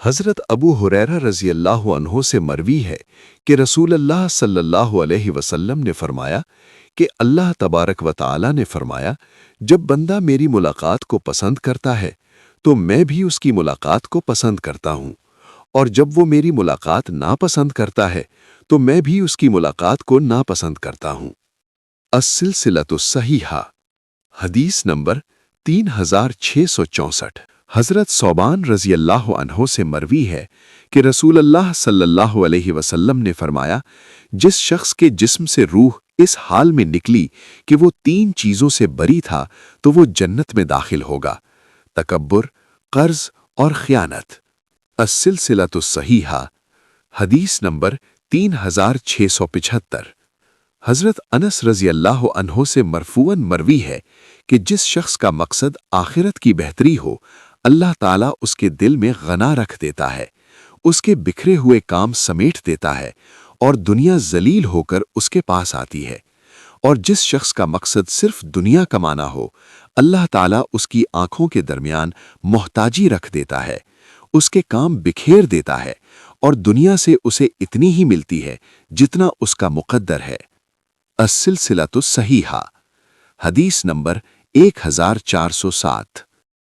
حضرت ابو ہریرہ رضی اللہ عنہ سے مروی ہے کہ رسول اللہ صلی اللہ علیہ وسلم نے فرمایا کہ اللہ تبارک و تعالی نے فرمایا، جب بندہ میری ملاقات کو پسند کرتا ہے تو میں بھی اس کی ملاقات کو پسند کرتا ہوں، اور جب وہ میری ملاقات ناپسند کرتا ہے تو میں بھی اس کی ملاقات کو ناپسند کرتا ہوں۔ السلسلۃ الصحیحہ، حدیث نمبر 3664۔ حضرت ثوبان رضی اللہ عنہ سے مروی ہے کہ رسول اللہ صلی اللہ علیہ وسلم نے فرمایا، جس شخص کے جسم سے روح اس حال میں نکلی کہ وہ 3 چیزوں سے بری تھا تو وہ جنت میں داخل ہوگا: تکبر، قرض اور خیانت۔ السلسلۃ الصحیحہ، حدیث نمبر 3675۔ حضرت انس رضی اللہ عنہ سے مرفوعاً مروی ہے کہ جس شخص کا مقصد آخرت کی بہتری ہو، اللہ تعالیٰ اس کے دل میں غنا رکھ دیتا ہے، اس کے بکھرے ہوئے کام سمیٹ دیتا ہے اور دنیا ذلیل ہو کر اس کے پاس آتی ہے۔ اور جس شخص کا مقصد صرف دنیا کمانا ہو، اللہ تعالیٰ اس کی آنکھوں کے درمیان محتاجی رکھ دیتا ہے، اس کے کام بکھیر دیتا ہے اور دنیا سے اسے اتنی ہی ملتی ہے جتنا اس کا مقدر ہے۔ السلسلۃ الصحیحہ، حدیث نمبر 1407۔